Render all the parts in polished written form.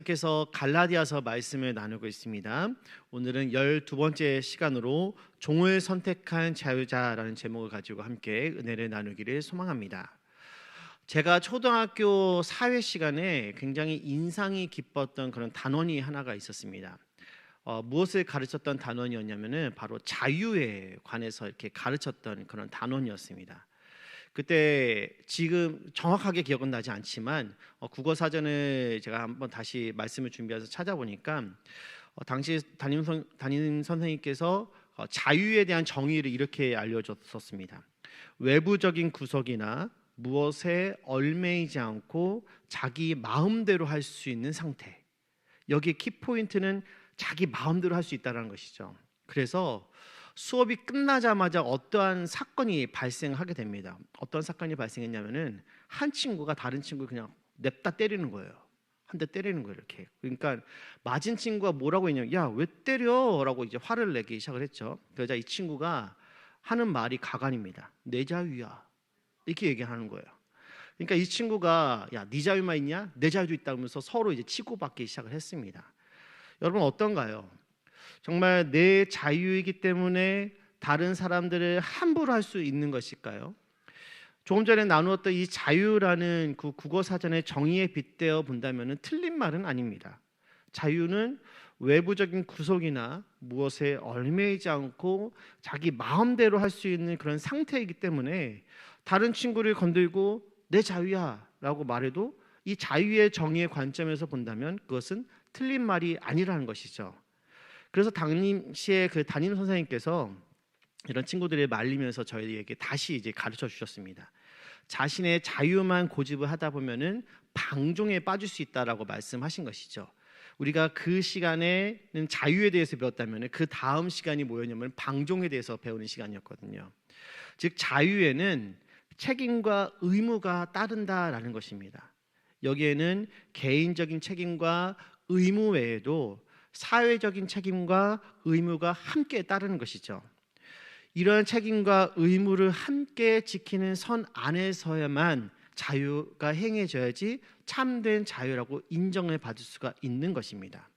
계속해서 갈라디아서 말씀을 나누고 있습니다. 오늘은 12번째 시간으로 종을 선택한 자유자라는 제목을 가지고 함께 은혜를 나누기를 소망합니다. 제가 초등학교 사회 시간에 굉장히 인상이 깊었던 그런 단원이 하나가 있었습니다. 무엇을 가르쳤던 단원이었냐면은 바로 자유에 관해서 이렇게 가르쳤던 그런 단원이었습니다. 그때 지금 정확하게 기억은 나지 않지만 국어 사전을 제가 한번 다시 말씀을 준비해서 찾아보니까 당시 담임 선생님께서 자유에 대한 정의를 이렇게 알려줬었습니다. 외부적인 구석이나 무엇에 얽매이지 않고 자기 마음대로 할 수 있는 상태. 여기에 키포인트는 자기 마음대로 할 수 있다는 것이죠. 그래서 수업이 끝나자마자 어떠한 사건이 발생하게 됩니다. 어떤 사건이 발생했냐면은 한 친구가 다른 친구를 그냥 냅다 때리는 거예요. 한 대 때리는 거예요, 이렇게. 그러니까 맞은 친구가 뭐라고 했냐면 야, 왜 때려? 라고 이제 화를 내기 시작을 했죠. 그러자 이 친구가 하는 말이 가관입니다. 내 자유야. 이렇게 얘기하는 거예요. 그러니까 이 친구가 야, 네 자유만 있냐? 내 자유도 있다면서 서로 이제 치고받기 시작을 했습니다. 여러분 어떤가요? 정말 내 자유이기 때문에 다른 사람들을 함부로 할 수 있는 것일까요? 조금 전에 나누었던 이 자유라는 그 국어 사전의 정의에 빗대어 본다면 틀린 말은 아닙니다. 자유는 외부적인 구속이나 무엇에 얽매이지 않고 자기 마음대로 할 수 있는 그런 상태이기 때문에 다른 친구를 건들고 내 자유야 라고 말해도 이 자유의 정의의 관점에서 본다면 그것은 틀린 말이 아니라는 것이죠. 그래서 당시에 그 담임 선생님께서 이런 친구들을 말리면서 저희에게 다시 이제 가르쳐 주셨습니다. 자신의 자유만 고집을 하다 보면은 방종에 빠질 수 있다라고 말씀하신 것이죠. 우리가 그 시간에는 자유에 대해서 배웠다면 그 다음 시간이 뭐였냐면 방종에 대해서 배우는 시간이었거든요. 즉 자유에는 책임과 의무가 따른다라는 것입니다. 여기에는 개인적인 책임과 의무 외에도 사회적인 책임과 의무가 함께 따르는 것이죠. 이러한 책임과 의무를 함께 지키는 선 안에서야만 자유가 행해져야지 참된 자유라고 인정을 받을 수가 있는 것입니다.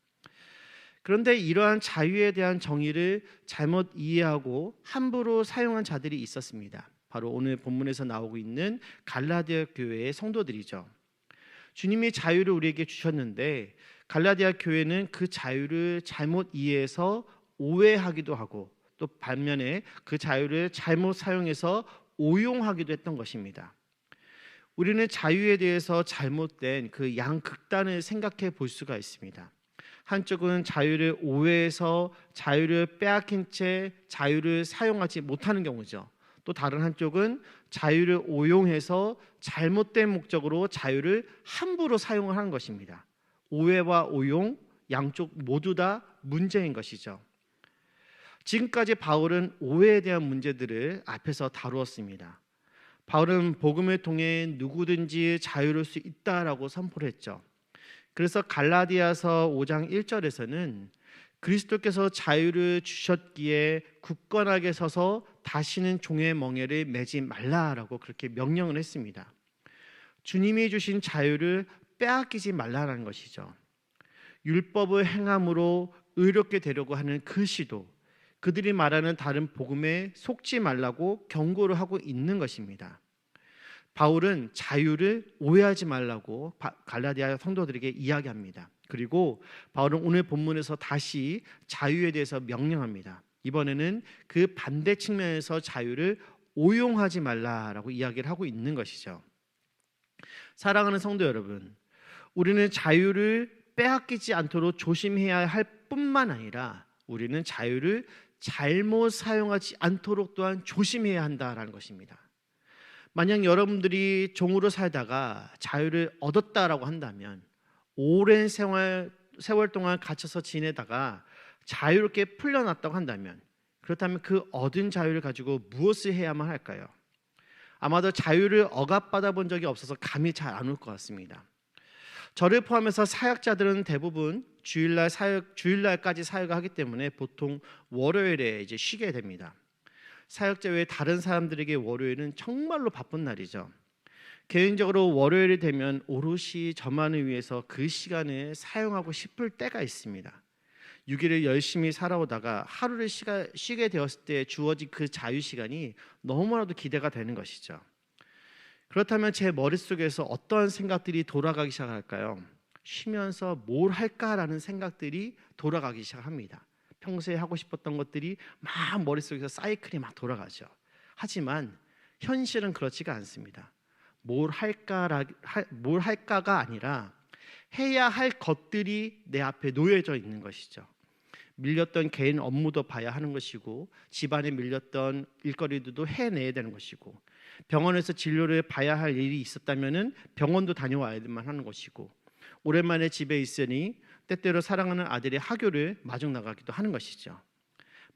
그런데 이러한 자유에 대한 정의를 잘못 이해하고 함부로 사용한 자들이 있었습니다. 바로 오늘 본문에서 나오고 있는 갈라디아 교회의 성도들이죠. 주님이 자유를 우리에게 주셨는데 갈라디아 교회는 그 자유를 잘못 이해해서 오해하기도 하고 또 반면에 그 자유를 잘못 사용해서 오용하기도 했던 것입니다. 우리는 자유에 대해서 잘못된 그 양극단을 생각해 볼 수가 있습니다. 한쪽은 자유를 오해해서 자유를 빼앗긴 채 자유를 사용하지 못하는 경우죠. 또 다른 한쪽은 자유를 오용해서 잘못된 목적으로 자유를 함부로 사용을 하는 것입니다. 오해와 오용 양쪽 모두 다 문제인 것이죠. 지금까지 바울은 오해에 대한 문제들을 앞에서 다루었습니다. 바울은 복음을 통해 누구든지 자유로울 수 있다라고 선포를 했죠. 그래서 갈라디아서 5장 1절에서는 그리스도께서 자유를 주셨기에 굳건하게 서서 다시는 종의 멍에를 매지 말라라고 그렇게 명령을 했습니다. 주님이 주신 자유를 빼앗기지 말라라는 것이죠. 율법을 행함으로 의롭게 되려고 하는 그 시도, 그들이 말하는 다른 복음에 속지 말라고 경고를 하고 있는 것입니다. 바울은 자유를 오해하지 말라고 갈라디아 성도들에게 이야기합니다. 그리고 바울은 오늘 본문에서 다시 자유에 대해서 명령합니다. 이번에는 그 반대 측면에서 자유를 오용하지 말라라고 이야기를 하고 있는 것이죠. 사랑하는 성도 여러분, 우리는 자유를 빼앗기지 않도록 조심해야 할 뿐만 아니라 우리는 자유를 잘못 사용하지 않도록 또한 조심해야 한다라는 것입니다. 만약 여러분들이 종으로 살다가 자유를 얻었다라고 한다면 오랜 세월 동안 갇혀서 지내다가 자유롭게 풀려났다고 한다면 그렇다면 그 얻은 자유를 가지고 무엇을 해야만 할까요? 아마도 자유를 억압받아 본 적이 없어서 감이 잘 안 올 것 같습니다. 저를 포함해서 사역자들은 대부분 주일날까지 사역을 하기 때문에 보통 월요일에 이제 쉬게 됩니다. 사역자 외에 다른 사람들에게 월요일은 정말로 바쁜 날이죠. 개인적으로 월요일이 되면 오롯이 저만을 위해서 그 시간을 사용하고 싶을 때가 있습니다. 6일을 열심히 살아오다가 하루를 쉬게 되었을 때 주어진 그 자유 시간이 너무나도 기대가 되는 것이죠. 그렇다면 제 머릿속에서 어떤 생각들이 돌아가기 시작할까요? 쉬면서 뭘 할까라는 생각들이 돌아가기 시작합니다. 평소에 하고 싶었던 것들이 막 머릿속에서 사이클이 막 돌아가죠. 하지만 현실은 그렇지가 않습니다. 뭘 할까가 아니라 해야 할 것들이 내 앞에 놓여져 있는 것이죠. 밀렸던 개인 업무도 봐야 하는 것이고, 집안에 밀렸던 일거리들도 해내야 되는 것이고, 병원에서 진료를 봐야 할 일이 있었다면은 병원도 다녀와야만 하는 것이고, 오랜만에 집에 있으니 때때로 사랑하는 아들의 학교를 마중 나가기도 하는 것이죠.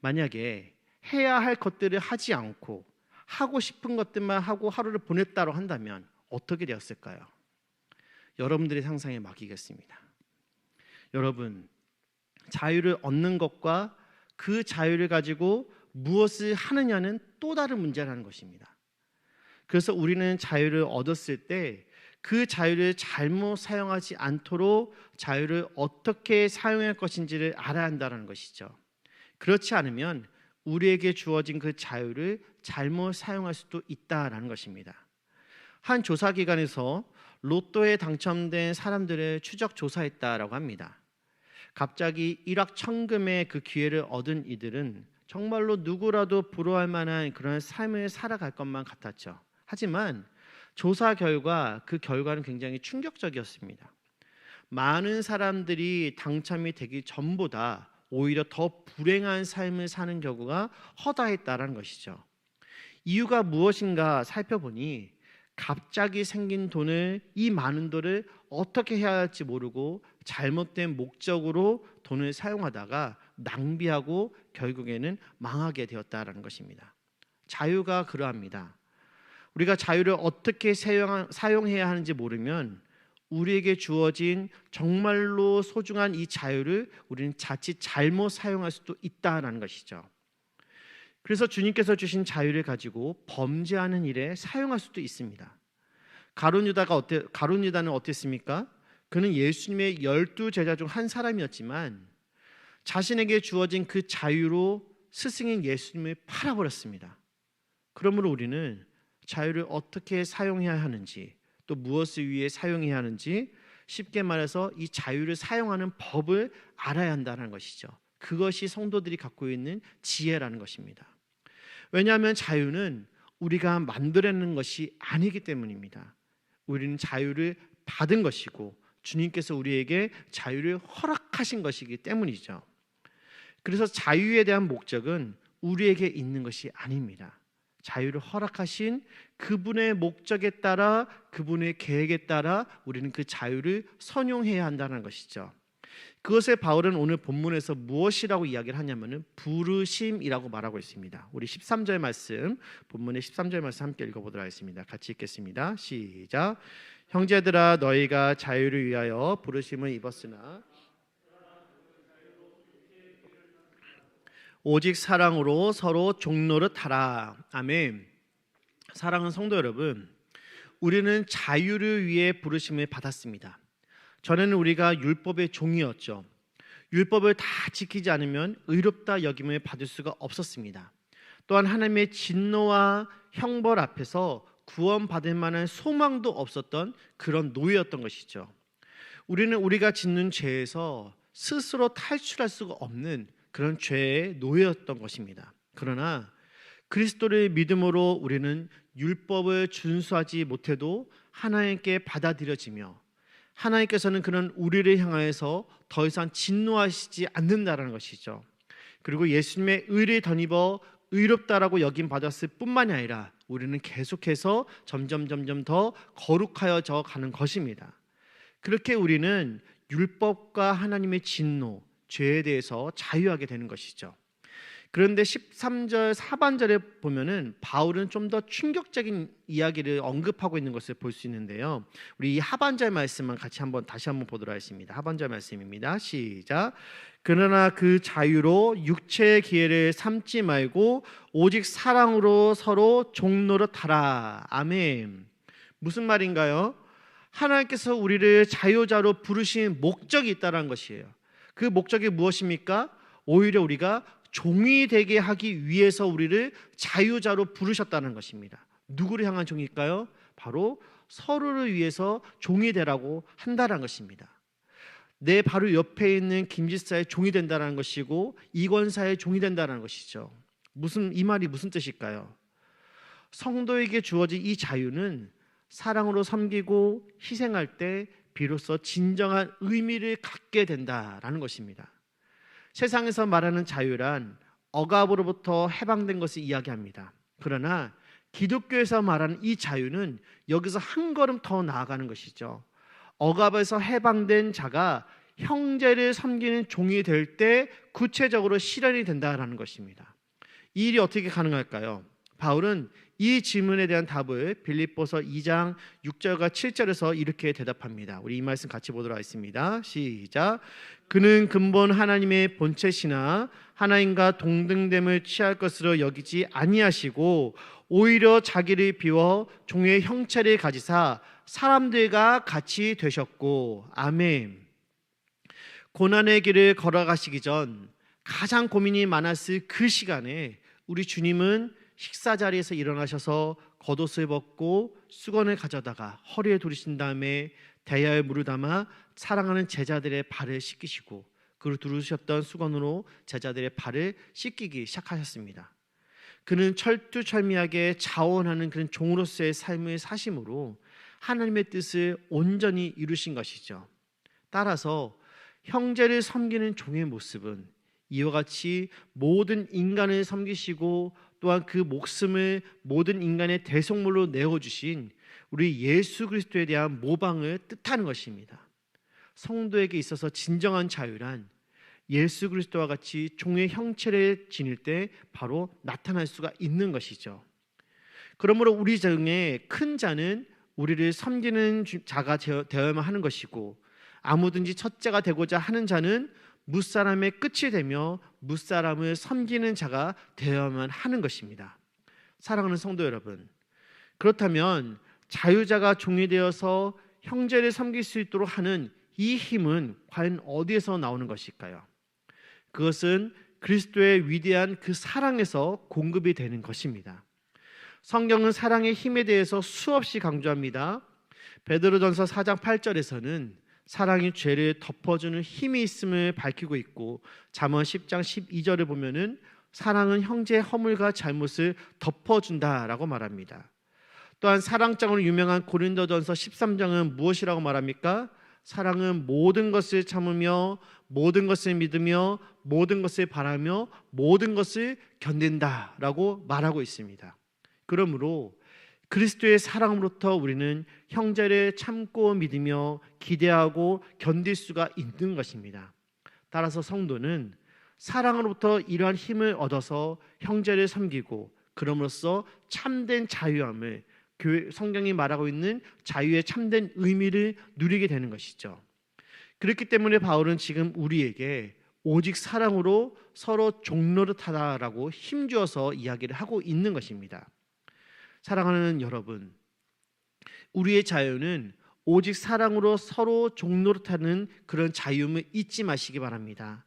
만약에 해야 할 것들을 하지 않고 하고 싶은 것들만 하고 하루를 보냈다고 한다면 어떻게 되었을까요? 여러분들의 상상에 맡기겠습니다. 여러분, 자유를 얻는 것과 그 자유를 가지고 무엇을 하느냐는 또 다른 문제라는 것입니다. 그래서 우리는 자유를 얻었을 때 그 자유를 잘못 사용하지 않도록 자유를 어떻게 사용할 것인지를 알아야 한다는 것이죠. 그렇지 않으면 우리에게 주어진 그 자유를 잘못 사용할 수도 있다라는 것입니다. 한 조사기관에서 로또에 당첨된 사람들을 추적 조사했다라고 합니다. 갑자기 일확천금의 그 기회를 얻은 이들은 정말로 누구라도 부러워할 만한 그런 삶을 살아갈 것만 같았죠. 하지만 조사 결과 그 결과는 굉장히 충격적이었습니다. 많은 사람들이 당첨이 되기 전보다 오히려 더 불행한 삶을 사는 경우가 허다했다라는 것이죠. 이유가 무엇인가 살펴보니 갑자기 생긴 돈을, 이 많은 돈을 어떻게 해야 할지 모르고 잘못된 목적으로 돈을 사용하다가 낭비하고 결국에는 망하게 되었다라는 것입니다. 자유가 그러합니다. 우리가 자유를 어떻게 사용해야 하는지 모르면 우리에게 주어진 정말로 소중한 이 자유를 우리는 자칫 잘못 사용할 수도 있다라는 것이죠. 그래서 주님께서 주신 자유를 가지고 범죄하는 일에 사용할 수도 있습니다. 가룟 유다는 어땠습니까? 그는 예수님의 12 제자 중 한 사람이었지만 자신에게 주어진 그 자유로 스승인 예수님을 팔아버렸습니다. 그러므로 우리는 자유를 어떻게 사용해야 하는지, 또 무엇을 위해 사용해야 하는지, 쉽게 말해서 이 자유를 사용하는 법을 알아야 한다는 것이죠. 그것이 성도들이 갖고 있는 지혜라는 것입니다. 왜냐하면 자유는 우리가 만들어내는 것이 아니기 때문입니다. 우리는 자유를 받은 것이고 주님께서 우리에게 자유를 허락하신 것이기 때문이죠. 그래서 자유에 대한 목적은 우리에게 있는 것이 아닙니다. 자유를 허락하신 그분의 목적에 따라, 그분의 계획에 따라 우리는 그 자유를 선용해야 한다는 것이죠. 그것에 바울은 오늘 본문에서 무엇이라고 이야기를 하냐면은 부르심이라고 말하고 있습니다. 우리 13절 말씀, 본문의 13절 말씀 함께 읽어보도록 하겠습니다. 같이 읽겠습니다. 시작. 형제들아, 너희가 자유를 위하여 부르심을 입었으나 오직 사랑으로 서로 종노릇하라. 아멘. 사랑하는 성도 여러분, 우리는 자유를 위해 부르심을 받았습니다. 전에는 우리가 율법의 종이었죠. 율법을 다 지키지 않으면 의롭다 여김을 받을 수가 없었습니다. 또한 하나님의 진노와 형벌 앞에서 구원받을 만한 소망도 없었던 그런 노예였던 것이죠. 우리는 우리가 짓는 죄에서 스스로 탈출할 수가 없는 그런 죄의 노예였던 것입니다. 그러나 그리스도를 믿음으로 우리는 율법을 준수하지 못해도 하나님께 받아들여지며 하나님께서는 그런 우리를 향하여서 더 이상 진노하시지 않는다라는 것이죠. 그리고 예수님의 의를 덧입어 의롭다라고 여김 받았을 뿐만이 아니라 우리는 계속해서 점점 더 거룩하여져 가는 것입니다. 그렇게 우리는 율법과 하나님의 진노, 죄에 대해서 자유하게 되는 것이죠. 그런데 13절 하반절에 보면은 바울은 좀 더 충격적인 이야기를 언급하고 있는 것을 볼 수 있는데요. 우리 이 하반절 말씀만 다시 한번 보도록 하겠습니다. 하반절 말씀입니다. 시작. 그러나 그 자유로 육체의 기회를 삼지 말고 오직 사랑으로 서로 종노릇하라. 아멘. 무슨 말인가요? 하나님께서 우리를 자유자로 부르신 목적이 있다는 것이에요. 그 목적이 무엇입니까? 오히려 우리가 종이 되게 하기 위해서 우리를 자유자로 부르셨다는 것입니다. 누구를 향한 종일까요? 바로 서로를 위해서 종이 되라고 한다는 것입니다. 내 바로 옆에 있는 김지사의 종이 된다는 것이고 이권사의 종이 된다는 것이죠. 이 말이 무슨 뜻일까요? 성도에게 주어진 이 자유는 사랑으로 섬기고 희생할 때 비로소 진정한 의미를 갖게 된다라는 것입니다. 세상에서 말하는 자유란 억압으로부터 해방된 것을 이야기합니다. 그러나 기독교에서 말하는 이 자유는 여기서 한 걸음 더 나아가는 것이죠. 억압에서 해방된 자가 형제를 섬기는 종이 될 때 구체적으로 실현이 된다라는 것입니다. 이 일이 어떻게 가능할까요? 바울은 이 질문에 대한 답을 빌립보서 2장 6절과 7절에서 이렇게 대답합니다. 우리 이 말씀 같이 보도록 하겠습니다. 시작. 그는 근본 하나님의 본체시나 하나님과 동등됨을 취할 것으로 여기지 아니하시고 오히려 자기를 비워 종의 형체를 가지사 사람들과 같이 되셨고. 아멘. 고난의 길을 걸어가시기 전 가장 고민이 많았을 그 시간에 우리 주님은 식사 자리에서 일어나셔서 겉옷을 벗고 수건을 가져다가 허리에 두르신 다음에 대야에 물을 담아 사랑하는 제자들의 발을 씻기시고 그리고 두르셨던 수건으로 제자들의 발을 씻기기 시작하셨습니다. 그는 철두철미하게 자원하는 그런 종으로서의 삶을 사심으로 하나님의 뜻을 온전히 이루신 것이죠. 따라서 형제를 섬기는 종의 모습은 이와 같이 모든 인간을 섬기시고 또한 그 목숨을 모든 인간의 대속물로 내어주신 우리 예수 그리스도에 대한 모방을 뜻하는 것입니다. 성도에게 있어서 진정한 자유란 예수 그리스도와 같이 종의 형체를 지닐 때 바로 나타날 수가 있는 것이죠. 그러므로 우리 중에 큰 자는 우리를 섬기는 자가 되어야만 하는 것이고 아무든지 첫째가 되고자 하는 자는 무사람의 끝이 되며 무사람을 섬기는 자가 되어야만 하는 것입니다. 사랑하는 성도 여러분, 그렇다면 자유자가 종이 되어서 형제를 섬길 수 있도록 하는 이 힘은 과연 어디에서 나오는 것일까요? 그것은 그리스도의 위대한 그 사랑에서 공급이 되는 것입니다. 성경은 사랑의 힘에 대해서 수없이 강조합니다. 베드로전서 4장 8절에서는 사랑이 죄를 덮어주는 힘이 있음을 밝히고 있고 잠언 10장 12절을 보면은 사랑은 형제의 허물과 잘못을 덮어준다라고 말합니다. 또한 사랑장으로 유명한 고린도전서 13장은 무엇이라고 말합니까? 사랑은 모든 것을 참으며 모든 것을 믿으며 모든 것을 바라며 모든 것을 견딘다라고 말하고 있습니다. 그러므로 그리스도의 사랑으로부터 우리는 형제를 참고 믿으며 기대하고 견딜 수가 있는 것입니다. 따라서 성도는 사랑으로부터 이러한 힘을 얻어서 형제를 섬기고 그럼으로써 참된 자유함을 성경이 말하고 있는 자유의 참된 의미를 누리게 되는 것이죠. 그렇기 때문에 바울은 지금 우리에게 오직 사랑으로 서로 종노릇하다라고 힘주어서 이야기를 하고 있는 것입니다. 사랑하는 여러분, 우리의 자유는 오직 사랑으로 서로 종노릇하는 그런 자유임을 잊지 마시기 바랍니다.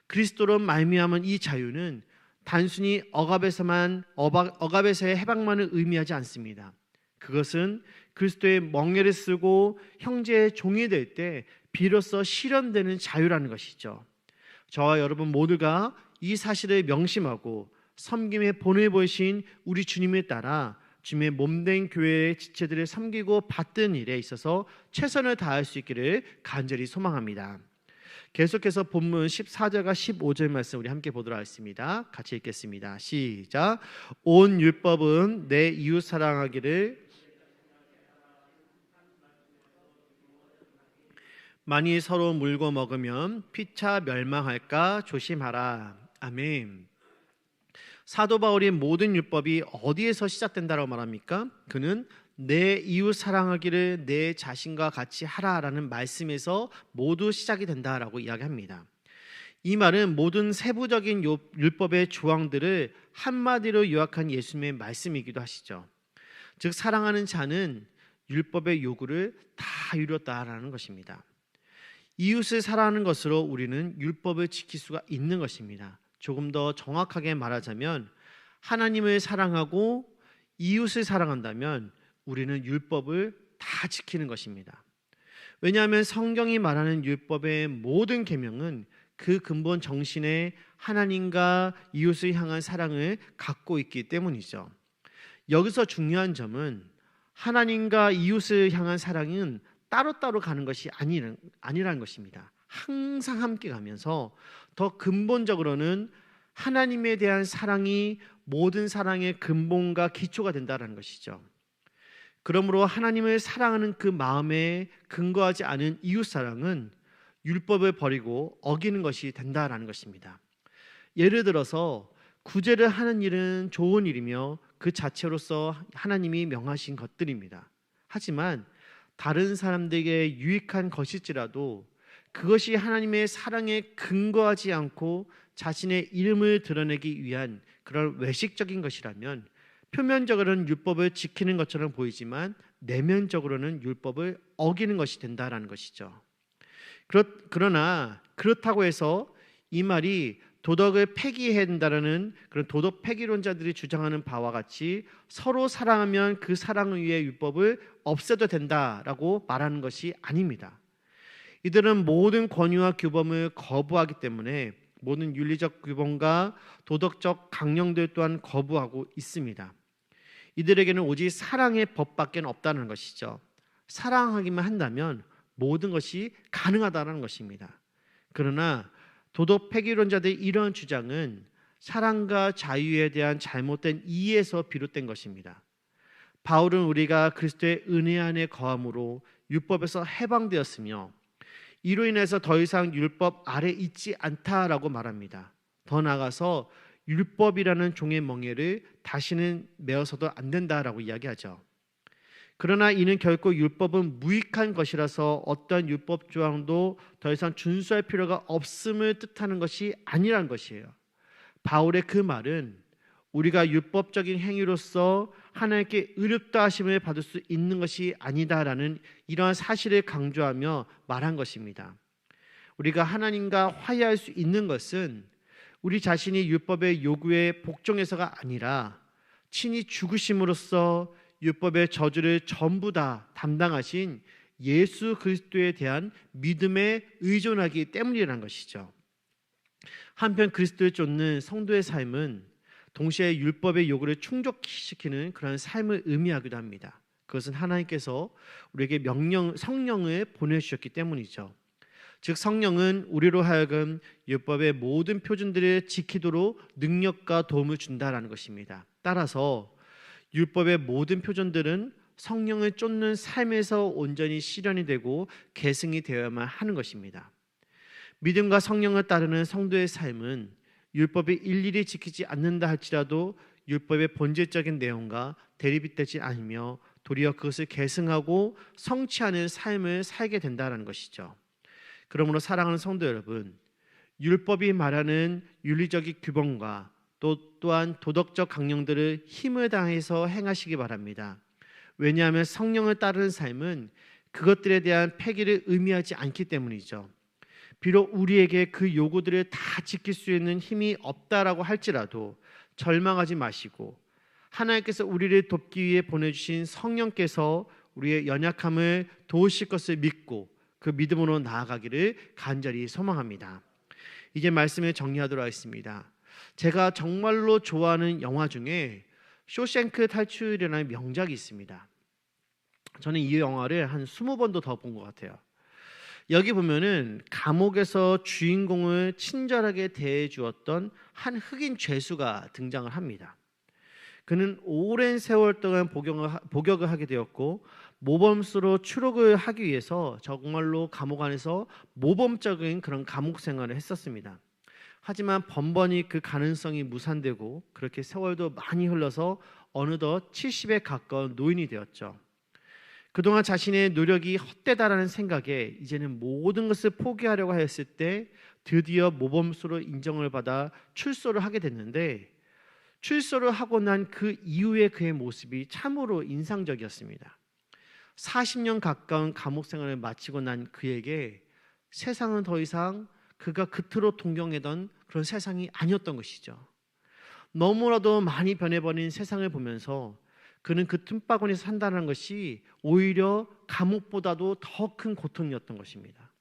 그리스도로 말미암은 이 자유는 단순히 억압에서의 해방만을 의미하지 않습니다. 그것은 그리스도의 멍에를 쓰고 형제의 종이 될 때 비로소 실현되는 자유라는 것이죠. 저와 여러분 모두가 이 사실을 명심하고 섬김의 본을 보이신 우리 주님을 따라 주님의 몸된 교회의 지체들을 섬기고 받든 일에 있어서 최선을 다할 수 있기를 간절히 소망합니다. 계속해서 본문 14절과 15절 말씀 우리 함께 보도록 하겠습니다. 같이 읽겠습니다. 시작. 온 율법은 내 이웃 사랑하기를 만일 서로 물고 먹으면 피차 멸망할까 조심하라. 아멘. 사도 바울이 모든 율법이 어디에서 시작된다고 말합니까? 그는 내 이웃 사랑하기를 내 자신과 같이 하라라는 말씀에서 모두 시작이 된다라고 이야기합니다. 이 말은 모든 세부적인 율법의 조항들을 한마디로 요약한 예수님의 말씀이기도 하시죠. 즉 사랑하는 자는 율법의 요구를 다 이뤘다라는 것입니다. 이웃을 사랑하는 것으로 우리는 율법을 지킬 수가 있는 것입니다. 조금 더 정확하게 말하자면 하나님을 사랑하고 이웃을 사랑한다면 우리는 율법을 다 지키는 것입니다. 왜냐하면 성경이 말하는 율법의 모든 계명은 그 근본 정신에 하나님과 이웃을 향한 사랑을 갖고 있기 때문이죠. 여기서 중요한 점은 하나님과 이웃을 향한 사랑은 따로따로 가는 것이 아니라는 것입니다. 항상 함께 가면서 더 근본적으로는 하나님에 대한 사랑이 모든 사랑의 근본과 기초가 된다는 것이죠. 그러므로 하나님을 사랑하는 그 마음에 근거하지 않은 이웃 사랑은 율법을 버리고 어기는 것이 된다라는 것입니다. 예를 들어서 구제를 하는 일은 좋은 일이며 그 자체로서 하나님이 명하신 것들입니다. 하지만 다른 사람들에게 유익한 것일지라도 그것이 하나님의 사랑에 근거하지 않고 자신의 이름을 드러내기 위한 그런 외식적인 것이라면 표면적으로는 율법을 지키는 것처럼 보이지만 내면적으로는 율법을 어기는 것이 된다라는 것이죠. 그러나 그렇다고 해서 이 말이 도덕을 폐기해야 된다라는 그런 도덕 폐기론자들이 주장하는 바와 같이 서로 사랑하면 그 사랑을 위해 율법을 없애도 된다라고 말하는 것이 아닙니다. 이들은 모든 권위와 규범을 거부하기 때문에 모든 윤리적 규범과 도덕적 강령들 또한 거부하고 있습니다. 이들에게는 오직 사랑의 법밖에 없다는 것이죠. 사랑하기만 한다면 모든 것이 가능하다는 것입니다. 그러나 도덕 폐기론자들의 이러한 주장은 사랑과 자유에 대한 잘못된 이해에서 비롯된 것입니다. 바울은 우리가 그리스도의 은혜 안에 거함으로 율법에서 해방되었으며 이로 인해서 더 이상 율법 아래 있지 않다라고 말합니다. 더 나아가서 율법이라는 종의 멍에를 다시는 메어서도 안 된다라고 이야기하죠. 그러나 이는 결코 율법은 무익한 것이라서 어떤 율법 조항도 더 이상 준수할 필요가 없음을 뜻하는 것이 아니란 것이에요. 바울의 그 말은 우리가 율법적인 행위로서 하나님께 의롭다 하심을 받을 수 있는 것이 아니다라는 이러한 사실을 강조하며 말한 것입니다. 우리가 하나님과 화해할 수 있는 것은 우리 자신이 율법의 요구에 복종해서가 아니라 친히 죽으심으로써 율법의 저주를 전부 다 담당하신 예수 그리스도에 대한 믿음에 의존하기 때문이라는 것이죠. 한편 그리스도를 쫓는 성도의 삶은 동시에 율법의 요구를 충족시키는 그런 삶을 의미하기도 합니다. 그것은 하나님께서 우리에게 성령을 보내주셨기 때문이죠. 즉 성령은 우리로 하여금 율법의 모든 표준들을 지키도록 능력과 도움을 준다라는 것입니다. 따라서 율법의 모든 표준들은 성령을 쫓는 삶에서 온전히 실현이 되고 계승이 되어야만 하는 것입니다. 믿음과 성령을 따르는 성도의 삶은 율법이 일일이 지키지 않는다 할지라도 율법의 본질적인 내용과 대립되지 않으며 도리어 그것을 계승하고 성취하는 삶을 살게 된다는 것이죠. 그러므로 사랑하는 성도 여러분, 율법이 말하는 윤리적인 규범과 또한 도덕적 강령들을 힘을 다해서 행하시기 바랍니다. 왜냐하면 성령을 따르는 삶은 그것들에 대한 폐기를 의미하지 않기 때문이죠. 비록 우리에게 그 요구들을 다 지킬 수 있는 힘이 없다라고 할지라도 절망하지 마시고 하나님께서 우리를 돕기 위해 보내주신 성령께서 우리의 연약함을 도우실 것을 믿고 그 믿음으로 나아가기를 간절히 소망합니다. 이제 말씀을 정리하도록 하겠습니다. 제가 정말로 좋아하는 영화 중에 쇼생크 탈출이라는 명작이 있습니다. 저는 이 영화를 한 20번도 더 본 것 같아요. 여기 보면은 감옥에서 주인공을 친절하게 대해 주었던 한 흑인 죄수가 등장을 합니다. 그는 오랜 세월 동안 복역을 하게 되었고 모범수로 추록을 하기 위해서 정말로 감옥 안에서 모범적인 그런 감옥 생활을 했었습니다. 하지만 번번이 그 가능성이 무산되고 그렇게 세월도 많이 흘러서 어느덧 70에 가까운 노인이 되었죠. 그동안 자신의 노력이 헛되다라는 생각에 이제는 모든 것을 포기하려고 하였을 때 드디어 모범수로 인정을 받아 출소를 하게 됐는데 출소를 하고 난 그 이후의 그의 모습이 참으로 인상적이었습니다. 40년 가까운 감옥 생활을 마치고 난 그에게 세상은 더 이상 그가 그토록 동경하던 그런 세상이 아니었던 것이죠. 너무나도 많이 변해버린 세상을 보면서 그는 그 틈바구니에서 산다는 것이 오히려 감옥보다도 더 큰 고통이었던 것입니다.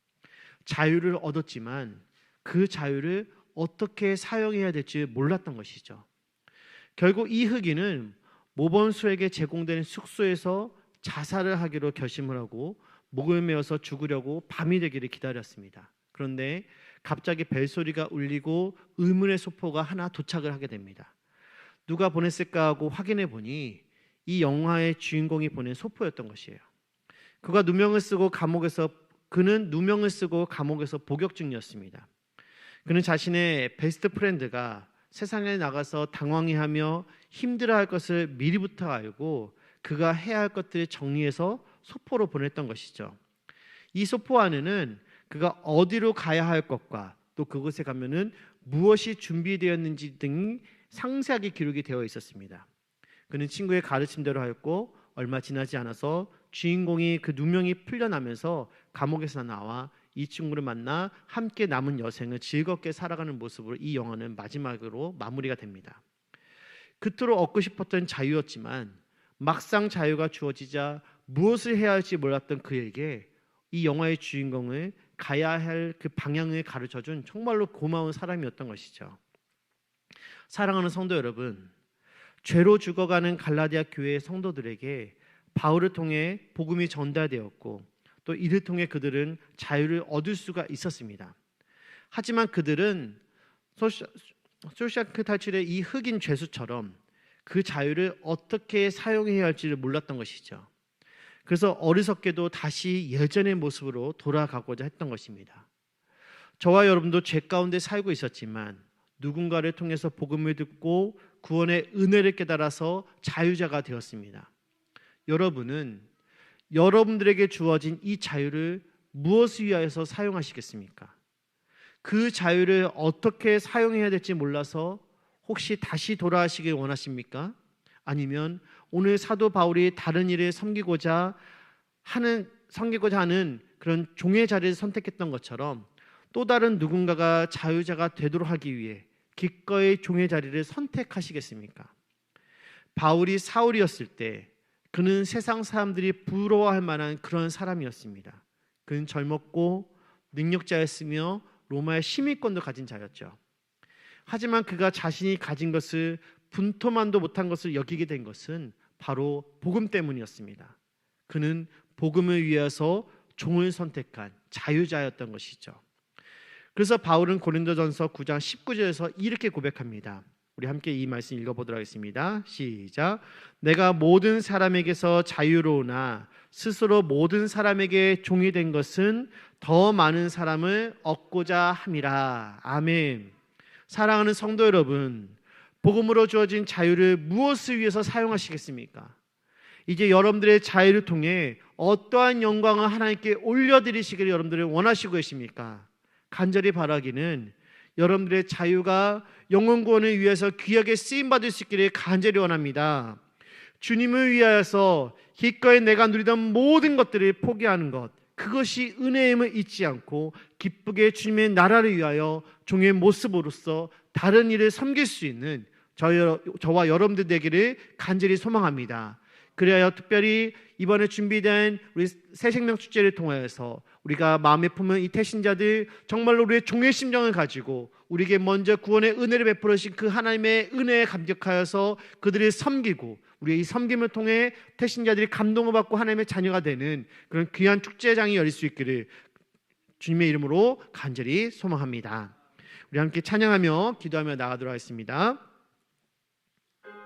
자유를 얻었지만 그 자유를 어떻게 사용해야 될지 몰랐던 것이죠. 결국 이 흑인은 모범수에게 제공되는 숙소에서 자살을 하기로 결심을 하고 목을 메어서 죽으려고 밤이 되기를 기다렸습니다. 그런데 갑자기 벨소리가 울리고 의문의 소포가 하나 도착을 하게 됩니다. 누가 보냈을까 하고 확인해 보니 이 영화의 주인공이 보낸 소포였던 것이에요. 그는 누명을 쓰고 감옥에서 복역 중이었습니다. 그는 자신의 베스트 프렌드가 세상에 나가서 당황해하며 힘들어할 것을 미리부터 알고 그가 해야 할 것들을 정리해서 소포로 보냈던 것이죠. 이 소포 안에는 그가 어디로 가야 할 것과 또 그곳에 가면은 무엇이 준비되었는지 등이 상세하게 기록이 되어 있었습니다. 그는 친구의 가르침대로 하였고 얼마 지나지 않아서 주인공이 그 누명이 풀려나면서 감옥에서 나와 이 친구를 만나 함께 남은 여생을 즐겁게 살아가는 모습으로 이 영화는 마지막으로 마무리가 됩니다. 그토록 얻고 싶었던 자유였지만 막상 자유가 주어지자 무엇을 해야 할지 몰랐던 그에게 이 영화의 주인공을 가야 할 그 방향을 가르쳐준 정말로 고마운 사람이었던 것이죠. 사랑하는 성도 여러분, 죄로 죽어가는 갈라디아 교회의 성도들에게 바울을 통해 복음이 전달되었고 또 이를 통해 그들은 자유를 얻을 수가 있었습니다. 하지만 그들은 쇼샤크 탈출의 이 흑인 죄수처럼 그 자유를 어떻게 사용해야 할지를 몰랐던 것이죠. 그래서 어리석게도 다시 예전의 모습으로 돌아가고자 했던 것입니다. 저와 여러분도 죄 가운데 살고 있었지만 누군가를 통해서 복음을 듣고 구원의 은혜를 깨달아서 자유자가 되었습니다. 여러분은 여러분들에게 주어진 이 자유를 무엇을 위하여서 사용하시겠습니까? 그 자유를 어떻게 사용해야 될지 몰라서 혹시 다시 돌아가시길 원하십니까? 아니면 오늘 사도 바울이 다른 일을 섬기고자 하는 그런 종의 자리를 선택했던 것처럼 또 다른 누군가가 자유자가 되도록 하기 위해 기꺼이 종의 자리를 선택하시겠습니까? 바울이 사울이었을 때 그는 세상 사람들이 부러워할 만한 그런 사람이었습니다. 그는 젊었고 능력자였으며 로마의 시민권도 가진 자였죠. 하지만 그가 자신이 가진 것을 분토만도 못한 것을 여기게 된 것은 바로 복음 때문이었습니다. 그는 복음을 위해서 종을 선택한 자유자였던 것이죠. 그래서 바울은 고린도전서 9장 19절에서 이렇게 고백합니다. 우리 함께 이 말씀 읽어보도록 하겠습니다. 시작. 내가 모든 사람에게서 자유로우나 스스로 모든 사람에게 종이 된 것은 더 많은 사람을 얻고자 함이라. 아멘. 사랑하는 성도 여러분, 복음으로 주어진 자유를 무엇을 위해서 사용하시겠습니까? 이제 여러분들의 자유를 통해 어떠한 영광을 하나님께 올려드리시기를 여러분들은 원하시고 계십니까? 간절히 바라기는 여러분들의 자유가 영혼 구원을 위해서 귀하게 쓰임받을 수 있기를 간절히 원합니다. 주님을 위하여서 기꺼이 내가 누리던 모든 것들을 포기하는 것, 그것이 은혜임을 잊지 않고 기쁘게 주님의 나라를 위하여 종의 모습으로서 다른 일을 섬길 수 있는 저와 여러분들 되기를 간절히 소망합니다. 그래야 특별히 이번에 준비된 우리 새생명 축제를 통하여서 우리가 마음에 품은 이 태신자들 정말로 우리의 종의 심정을 가지고 우리에게 먼저 구원의 은혜를 베풀어 주신 그 하나님의 은혜에 감격하여서 그들을 섬기고 우리의 이 섬김을 통해 태신자들이 감동을 받고 하나님의 자녀가 되는 그런 귀한 축제장이 열릴 수 있기를 주님의 이름으로 간절히 소망합니다. 우리 함께 찬양하며 기도하며 나가도록 하겠습니다.